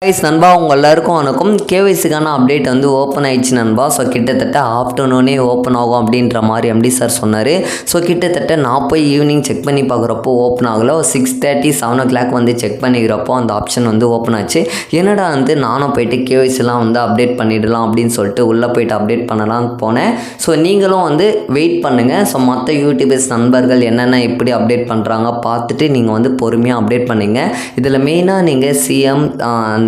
Guys நண்பா உங்கள் எல்லாருக்கும் வணக்கம். கேவைசிக்கான அப்டேட் வந்து ஓப்பன் ஆயிடுச்சு நண்பா. ஸோ கிட்டத்தட்ட ஆஃப்டர்நூனே ஓப்பன் ஆகும் அப்படின்ற மாதிரி எம்டி சார் சொன்னார். ஸோ கிட்டத்தட்ட நான் போய் ஈவினிங் செக் பண்ணி பார்க்குறப்போ ஓப்பன் ஆகலை. 6:30 7 o'clock வந்து செக் பண்ணிக்கிறப்போ அந்த ஆப்ஷன் வந்து ஓப்பன் ஆச்சு. என்னடா வந்து நானும் போயிட்டு கேவைசிலாம் வந்து அப்டேட் பண்ணிடலாம் அப்படின்னு சொல்லிட்டு உள்ளே போயிட்டு அப்டேட் பண்ணலாம்னு போனேன். ஸோ நீங்களும் வந்து வெயிட் பண்ணுங்கள். ஸோ மற்ற யூடியூபர்ஸ் நண்பர்கள் என்னென்ன எப்படி அப்டேட் பண்ணுறாங்க பார்த்துட்டு நீங்கள் வந்து பொறுமையாக அப்டேட் பண்ணிங்க. இதில் மெயினாக நீங்கள் சிஎம்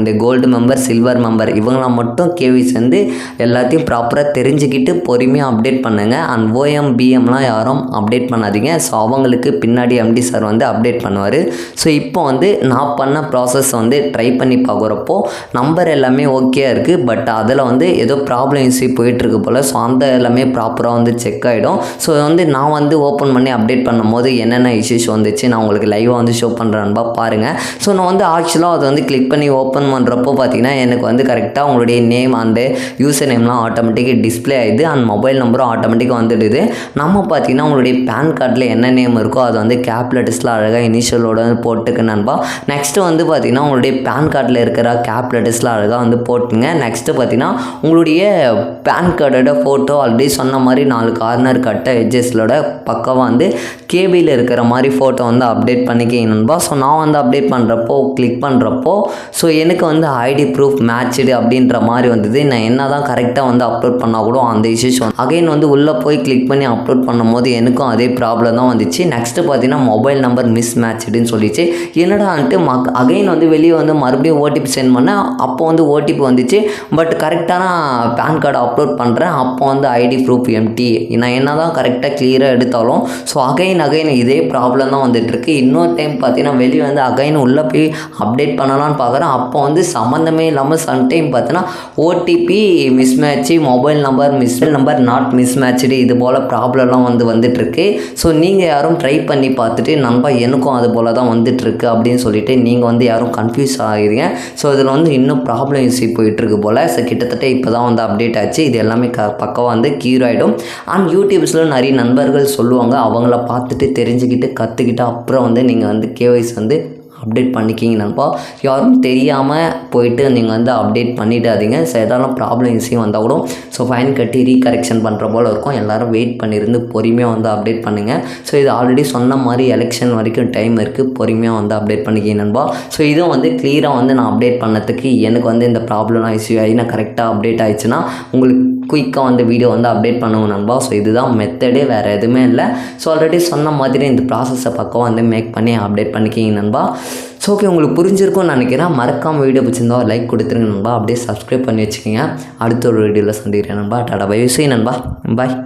இந்த கோல்டு மெம்பர் சில்வர் மெம்பர் இவங்களாம் மட்டும் கேவிஸ் வந்து எல்லாத்தையும் ப்ராப்பராக தெரிஞ்சுக்கிட்டு பொறுமையாக அப்டேட் பண்ணுங்கள். அண்ட் ஓஎம் பிஎம்லாம் யாரும் அப்டேட் பண்ணாதீங்க. ஸோ அவங்களுக்கு பின்னாடி எம்டி சார் வந்து அப்டேட் பண்ணுவார். ஸோ இப்போ வந்து நான் பண்ண ப்ராசஸ் வந்து ட்ரை பண்ணி பார்க்குறப்போ நம்பர் எல்லாமே ஓகேயாக இருக்குது. பட் அதில் வந்து ஏதோ ப்ராப்ளம் இஷ்யூ போயிட்டுருக்கு போல். ஸோ அந்த எல்லாமே ப்ராப்பராக வந்து செக் ஆகிடும். ஸோ வந்து நான் வந்து ஓப்பன் பண்ணி அப்டேட் பண்ணும்போது என்னென்ன இஷ்யூஸ் வந்துச்சு நான் உங்களுக்கு லைவாக வந்து ஷோ பண்ணுறேன்பா பாருங்கள். ஸோ நான் வந்து ஆக்சுவலாக அதை வந்து கிளிக் பண்ணி ஓப்பன் பண்ணுறப்போ பார்த்தீங்கன்னா எனக்கு வந்து கரெக்டாக உங்களுடைய நேம் அண்டு யூசர் நேம்லாம் ஆட்டோமேட்டிக்காக டிஸ்பிளே ஆகிடுது. அண்ட் மொபைல் நம்பரும் ஆட்டோமேட்டிக்காக வந்துடுது. நம்ம பார்த்தீங்கன்னா உங்களுடைய பேன் கார்டில் என்ன நேம் இருக்கோ அதை வந்து கேப் லெட்டர்ஸில் அழகாக இனிஷியலோட போட்டுக்கு நண்பா. நெக்ஸ்ட்டு வந்து பார்த்தீங்கன்னா உங்களுடைய பேன் கார்டில் இருக்கிற கேப் லெட்டர்ஸில் அழகாக வந்து போட்டுங்க. நெக்ஸ்ட்டு பார்த்தீங்கன்னா உங்களுடைய பேன் கார்டோட ஃபோட்டோ ஆல்ரெடி சொன்ன மாதிரி 4 கார்னர் கட்ட எட்ஜஸோட பக்கம் வந்து கேபியில் இருக்கிற மாதிரி ஃபோட்டோ வந்து அப்டேட் பண்ணிக்கிங்க நண்பா. ஸோ நான் வந்து அப்டேட் பண்ணுறப்போ கிளிக் பண்ணுறப்போ ஸோ எனக்கு வந்து ஐடி ப்ரூஃப் மேட்ச்டு அப்படின்ற மாதிரி வந்தது. நான் என்ன தான் கரெக்டாக வந்து அப்லோட் பண்ணால் கூட அந்த இஷ்யூஸ் அகைன் வந்து உள்ளே போய் கிளிக் பண்ணி அப்லோட் பண்ணும்போது எனக்கும் அதே ப்ராப்ளம் தான் வந்துச்சு. நெக்ஸ்ட்டு பார்த்தீங்கன்னா மொபைல் நம்பர் மிஸ் மேட்ச்டுன்னு சொல்லிச்சு. என்னடான்ட்டு அகைன் வந்து வெளியே வந்து மறுபடியும் ஓடிபி சென்ட் பண்ணேன். அப்போ வந்து ஓடிபி வந்துச்சு. பட் கரெக்டான பேன் கார்டு அப்லோட் பண்ணுறேன். அப்போ வந்து ஐடி ப்ரூஃப் எம்டி. நான் என்ன தான் கரெக்டாக கிளியராக எடுத்தாலும் ஸோ அகைன் இதே ப்ராப்ளம் தான் வந்துட்டுருக்கு. இன்னொரு டைம் பார்த்தீங்கன்னா வெளியே வந்து அகைன் உள்ளே போய் அப்டேட் பண்ணலான்னு பார்க்குறேன். அப்போ வந்து சம்மந்தமே இல்லாமல் சம்டைம் பார்த்தீங்கன்னா OTP miss match, mobile number not miss matched இது போல் ப்ராப்ளம்லாம் வந்துட்டுருக்கு. ஸோ நீங்கள் யாரும் ட்ரை பண்ணி பார்த்துட்டு நண்பா எனக்கும் அது போல் தான் வந்துட்டுருக்கு அப்படின்னு சொல்லிட்டு நீங்கள் வந்து யாரும் கன்ஃபியூஸ் ஆகிறீங்க. ஸோ இதில் வந்து இன்னும் ப்ராப்ளம் இஷ்யூ போயிட்டுருக்கு போல். ஸோ கிட்டத்தட்ட இப்போ தான் வந்து அப்டேட் ஆச்சு. இது எல்லாமே பக்கம் வந்து கியூர் ஆகிடும். அண்ட் யூடியூப்ஸில் நிறைய நண்பர்கள் சொல்லுவாங்க. அவங்கள பார்த்துட்டு தெரிஞ்சுக்கிட்டு கற்றுக்கிட்டு அப்புறம் வந்து நீங்கள் வந்து கேவைஸ் வந்து அப்டேட் பண்ணிக்கிங்க நண்பா. யாரும் தெரியாமல் போயிட்டு நீங்கள் வந்து அப்டேட் பண்ணிடாதீங்க. ஸோ எதாலும் ப்ராப்ளம் இஷ்யூ வந்தால் கூட ஸோ ஃபைன் கட்டி ரீகரெக்ஷன் பண்ணுற போல் இருக்கும். எல்லோரும் வெயிட் பண்ணியிருந்து பொறுமையாக வந்து அப்டேட் பண்ணுங்கள். ஸோ இது ஆல்ரெடி சொன்ன மாதிரி எலெக்ஷன் வரைக்கும் டைம் இருக்குது. பொறுமையாக வந்து அப்டேட் பண்ணிக்கிங்க நண்பா. ஸோ இதுவும் வந்து கிளியராக வந்து நான் அப்டேட் பண்ணதுக்கு எனக்கு வந்து இந்த ப்ராப்ளம்லாம் இஷ்யூ ஆகி நான் கரெக்டாக அப்டேட் ஆகிடுச்சுன்னா உங்களுக்கு குயிக்காக வந்து வீடியோ வந்து அப்டேட் பண்ணுவோம் நண்பா. ஸோ இதுதான் மெத்தடே, வேறு எதுவுமே இல்லை. ஸோ ஆல்ரெடி சொன்ன மாதிரி இந்த ப்ராசஸை பக்கம் வந்து மேக் பண்ணி அப்டேட் பண்ணிக்கிங்க நண்பா. ஸோ ஓகே, உங்களுக்கு புரிஞ்சிருக்கும்னு நினைக்கிறேன். மறக்காமல் வீடியோ பிடிச்சிருந்தா லைக் கொடுத்துருங்க நண்பா. அப்படியே சப்ஸ்கிரைப் பண்ணி வச்சுக்கோங்க. அடுத்த ஒரு வீடியோவில் சந்திக்கிறேன் நண்பா. Tata bye. யூ. நண்பா பாய்.